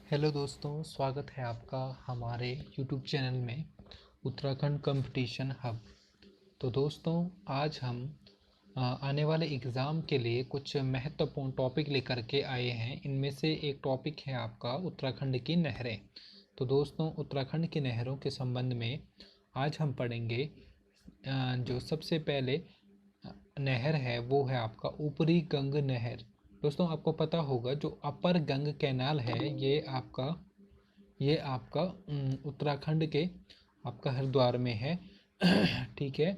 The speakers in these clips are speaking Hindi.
हेलो दोस्तों, स्वागत है आपका हमारे यूट्यूब चैनल में उत्तराखंड कंपटीशन हब। तो दोस्तों, आज हम आने वाले एग्ज़ाम के लिए कुछ महत्वपूर्ण टॉपिक लेकर के आए हैं। इनमें से एक टॉपिक है आपका उत्तराखंड की नहरें। तो दोस्तों, उत्तराखंड की नहरों के संबंध में आज हम पढ़ेंगे। जो सबसे पहले नहर है वो है आपका ऊपरी गंग नहर। दोस्तों, आपको पता होगा जो अपर गंग कैनाल है ये आपका उत्तराखंड के आपका हरिद्वार में है। ठीक है।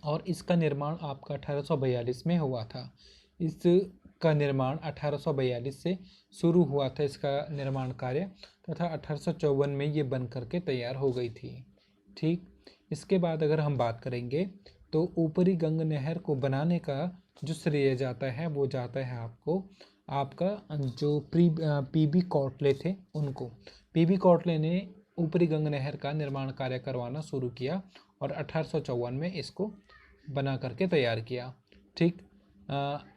और इसका निर्माण आपका 1842 में हुआ था। इसका निर्माण 1842 से शुरू हुआ था इसका निर्माण कार्य, तथा 1854 में ये बन करके तैयार हो गई थी। ठीक। इसके बाद अगर हम बात करेंगे तो ऊपरी गंग नहर को बनाने का जो श्रेय जाता है वो जाता है आपका जो पीबी कौटले थे उनको। पीबी कौटले ने ऊपरी गंग नहर का निर्माण कार्य करवाना शुरू किया और 1854 में इसको बना करके तैयार किया। ठीक।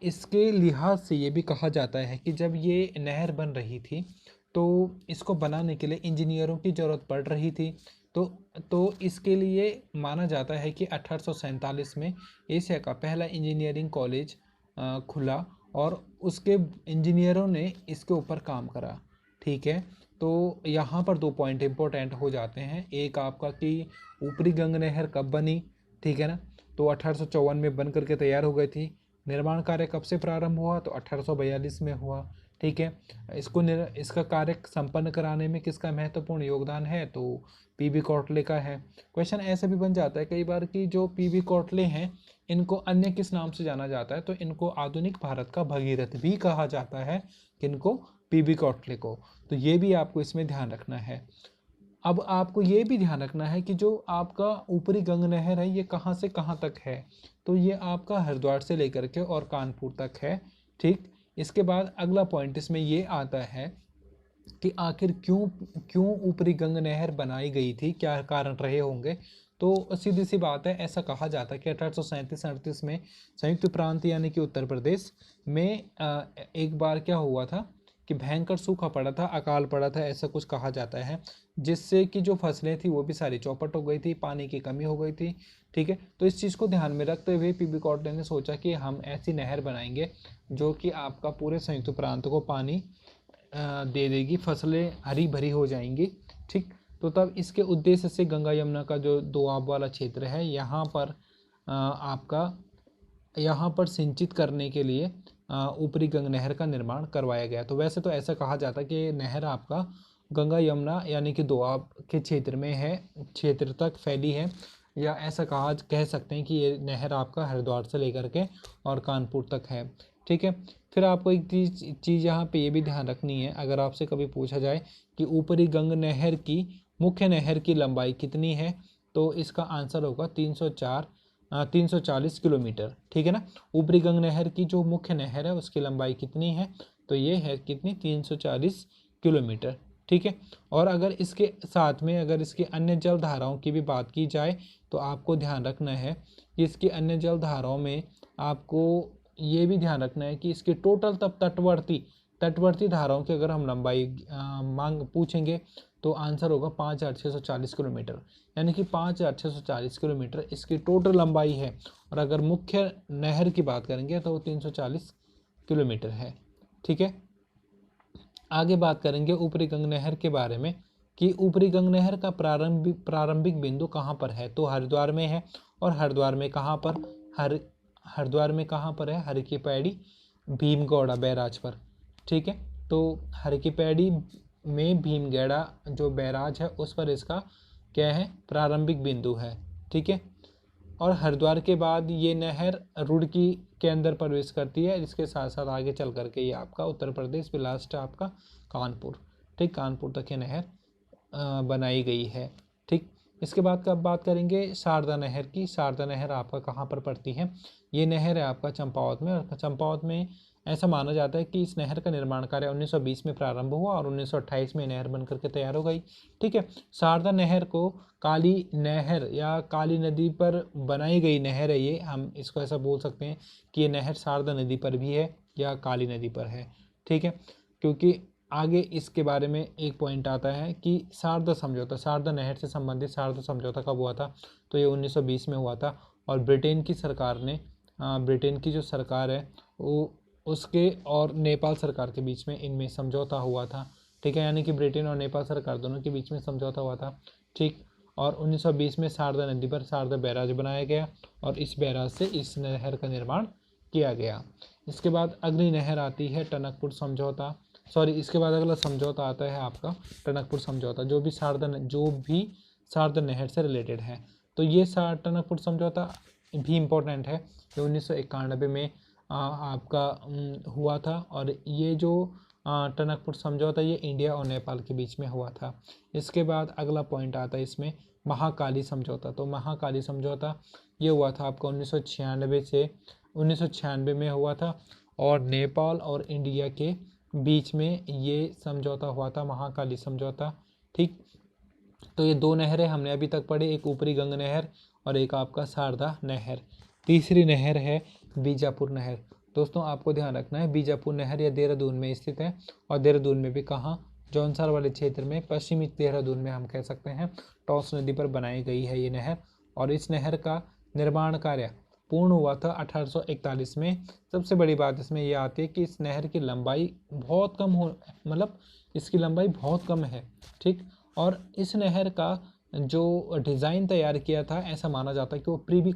इसके लिहाज से ये भी कहा जाता है कि जब ये नहर बन रही थी तो इसको बनाने के लिए इंजीनियरों की ज़रूरत पड़ रही थी। तो इसके लिए माना जाता है कि 1847 में एशिया का पहला इंजीनियरिंग कॉलेज खुला और उसके इंजीनियरों ने इसके ऊपर काम करा। ठीक है। तो यहाँ पर 2 पॉइंट इम्पोर्टेंट हो जाते हैं। एक आपका कि ऊपरी गंग नहर कब बनी, ठीक है ना। तो 1854 में बन करके तैयार हो गई थी। निर्माण कार्य कब से प्रारंभ हुआ, तो 1842 में हुआ। ठीक है। इसका कार्य संपन्न कराने में किसका महत्वपूर्ण योगदान है, तो पीबी कौटले का है। क्वेश्चन ऐसे भी बन जाता है कई बार कि जो पीबी कौटले हैं इनको अन्य किस नाम से जाना जाता है, तो इनको आधुनिक भारत का भगीरथ भी कहा जाता है। किनको? पीबी कौटले को। तो ये भी आपको इसमें ध्यान रखना है। अब आपको ये भी ध्यान रखना है कि जो आपका ऊपरी गंग नहर है ये कहाँ से कहाँ तक है, तो ये आपका हरिद्वार से लेकर के और कानपुर तक है। ठीक। इसके बाद अगला पॉइंट इसमें ये आता है कि आखिर क्यों क्यों ऊपरी गंग नहर बनाई गई थी, क्या कारण रहे होंगे। तो सीधी सी बात है, ऐसा कहा जाता है कि 1837-38 में संयुक्त प्रांत यानी कि उत्तर प्रदेश में एक बार क्या हुआ था कि भयंकर सूखा पड़ा था, अकाल पड़ा था, ऐसा कुछ कहा जाता है, जिससे कि जो फसलें थी वो भी सारी चौपट हो गई थी, पानी की कमी हो गई थी। ठीक है। तो इस चीज़ को ध्यान में रखते हुए पीबी कौटले ने सोचा कि हम ऐसी नहर बनाएंगे जो कि आपका पूरे संयुक्त प्रांत को पानी दे देगी, फसलें हरी भरी हो जाएंगी। ठीक। तो तब इसके उद्देश्य से गंगा यमुना का जो दोआब वाला क्षेत्र है यहाँ पर सिंचित करने के लिए ऊपरी गंग नहर का निर्माण करवाया गया। तो वैसे तो ऐसा कहा जाता है कि नहर आपका गंगा यमुना यानी कि दोआब के क्षेत्र में है, क्षेत्र तक फैली है, या ऐसा कह सकते हैं कि ये नहर आपका हरिद्वार से लेकर के और कानपुर तक है। ठीक है। फिर आपको एक चीज़ यहाँ पे ये भी ध्यान रखनी है, अगर आपसे कभी पूछा जाए कि ऊपरी गंग नहर की मुख्य नहर की लंबाई कितनी है, तो इसका आंसर होगा 340 किलोमीटर। ठीक है ना। ऊपरी गंग नहर की जो मुख्य नहर है उसकी लंबाई कितनी है, तो ये है कितनी, 340 किलोमीटर। ठीक है। और अगर इसके साथ में अगर इसकी अन्य जल धाराओं की भी बात की जाए तो आपको ध्यान रखना है कि इसकी अन्य जल धाराओं में आपको ये भी ध्यान रखना है कि इसकी टोटल तब तटवर्ती धाराओं की अगर हम लंबाई मांग पूछेंगे तो आंसर होगा 5,640 किलोमीटर, यानी कि 5,640 किलोमीटर इसकी टोटल लंबाई है। और अगर मुख्य नहर की बात करेंगे तो वो 340 किलोमीटर है। ठीक है। आगे बात करेंगे ऊपरी गंग नहर के बारे में कि ऊपरी गंग नहर का प्रारंभिक बिंदु कहाँ पर है, तो हरिद्वार में है। और हरिद्वार में कहाँ पर, हरिद्वार में कहाँ पर है, हर की पैड़ी भीमगौड़ा बैराज पर। ठीक है। तो हर की पैड़ी में भीमगौड़ा जो बैराज है उस पर इसका क्या है, प्रारंभिक बिंदु है। ठीक है। और हरिद्वार के बाद ये नहर रुड़की के अंदर प्रवेश करती है, इसके साथ साथ आगे चल करके ये आपका उत्तर प्रदेश भी लास्ट है आपका कानपुर। ठीक। कानपुर तक ये नहर बनाई गई है। ठीक। इसके बाद कब बात करेंगे शारदा नहर की। शारदा नहर आपका कहाँ पर पड़ती है, ये नहर है आपका चंपावत में। और चंपावत में ऐसा माना जाता है कि इस नहर का निर्माण कार्य 1920 में प्रारंभ हुआ और 1928 में नहर बन करके तैयार हो गई। ठीक है। शारदा नहर को काली नहर या काली नदी पर बनाई गई नहर है ये, हम इसको ऐसा बोल सकते हैं कि ये नहर शारदा नदी पर भी है या काली नदी पर है। ठीक है। क्योंकि आगे इसके बारे में एक पॉइंट आता है कि शारदा समझौता, शारदा नहर से संबंधित शारदा समझौता कब हुआ था, तो ये 1920 में हुआ था। और ब्रिटेन की सरकार ने, ब्रिटेन की जो सरकार है वो उसके और नेपाल सरकार के बीच में इनमें समझौता हुआ था, ठीक है, यानी कि ब्रिटेन और नेपाल सरकार दोनों के बीच में समझौता हुआ था, ठीक। और 1920 में शारदा नदी पर शारदा बैराज बनाया गया और इस बैराज से इस नहर का निर्माण किया गया। इसके बाद अगली नहर आती है टनकपुर समझौता, इसके बाद अगला समझौता आता है आपका टनकपुर समझौता, जो भी शारदा नहर से रिलेटेड है। तो ये टनकपुर समझौता भी इम्पोर्टेंट है, जो 1991 में आपका हुआ था। और ये जो टनकपुर समझौता ये इंडिया और नेपाल के बीच में हुआ था। इसके बाद अगला पॉइंट आता है इसमें महाकाली समझौता। तो महाकाली समझौता ये हुआ था आपका 1996 में हुआ था और नेपाल और इंडिया के बीच में ये समझौता हुआ था, महाकाली समझौता, ठीक। तो ये दो नहरें हमने अभी तक पढ़ी, एक ऊपरी गंग नहर और एक आपका शारदा नहर। तीसरी नहर है बीजापुर नहर। दोस्तों आपको ध्यान रखना है, बीजापुर नहर ये देहरादून में स्थित है और देहरादून में भी कहाँ, जौनसार वाले क्षेत्र में, पश्चिमी देहरादून में हम कह सकते हैं, टॉस नदी पर बनाई गई है ये नहर। और इस नहर का निर्माण कार्य पूर्ण हुआ था 1841 में। सबसे बड़ी बात इसमें यह आती है कि इस नहर की लंबाई बहुत कम इसकी लंबाई बहुत कम है, ठीक। और इस नहर का जो डिज़ाइन तैयार किया था, ऐसा माना जाता है कि वो प्रीवी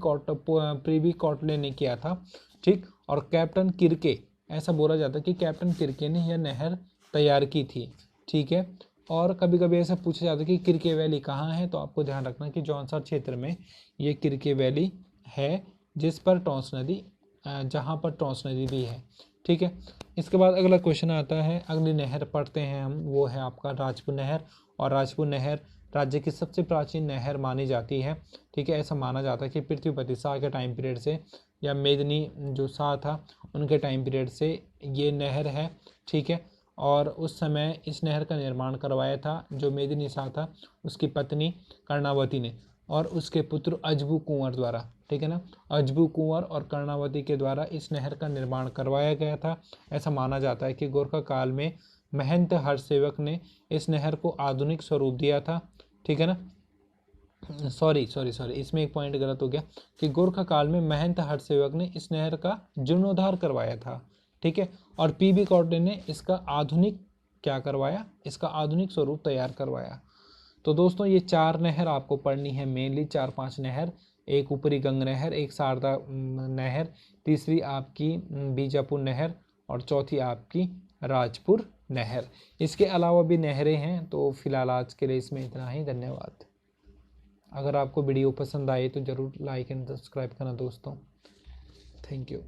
कॉटले ने किया था, ठीक। और कैप्टन किर्के, ऐसा बोला जाता है कि कैप्टन किर्के ने यह नहर तैयार की थी, ठीक है। और कभी कभी ऐसा पूछा जाता है कि किर्के वैली कहाँ है, तो आपको ध्यान रखना कि जौनसार क्षेत्र में ये किर्के वैली है, जिस पर टॉस नदी, जहाँ पर टॉस नदी भी है, ठीक है। इसके बाद अगला क्वेश्चन आता है, अगली नहर पढ़ते हैं हम, वो है आपका राजपुर नहर। और राजपुर नहर राज्य की सबसे प्राचीन नहर मानी जाती है, ठीक है। ऐसा माना जाता है कि पृथ्वीपति शाह के टाइम पीरियड से या मेदिनी जो शाह था उनके टाइम पीरियड से ये नहर है, ठीक है। और उस समय इस नहर का निर्माण करवाया था जो मेदिनी शाह था, उसकी पत्नी कर्णावती ने और उसके पुत्र अजबू कुंवर द्वारा, ठीक है ना। अजबू कुंवर और कर्णावती के द्वारा इस नहर का निर्माण करवाया गया था। ऐसा माना जाता है कि गोरखा काल में महंत हरसेवक ने इस नहर को आधुनिक स्वरूप दिया था, ठीक है ना। सॉरी, इसमें एक पॉइंट गलत हो गया कि गोरखा काल में महंत हरसेवक ने इस नहर का जीर्णोद्धार करवाया था, ठीक है। और पीबी कॉटले ने इसका आधुनिक स्वरूप तैयार करवाया। तो दोस्तों ये 4 नहर आपको पढ़नी है, मेनली 4-5 नहर, एक ऊपरी गंग नहर, एक शारदा नहर, तीसरी आपकी बीजापुर नहर और चौथी आपकी राजपुर नहर। इसके अलावा भी नहरें हैं, तो फिलहाल आज के लिए इसमें इतना ही। धन्यवाद। अगर आपको वीडियो पसंद आए तो ज़रूर लाइक एंड सब्सक्राइब करना दोस्तों। Thank you.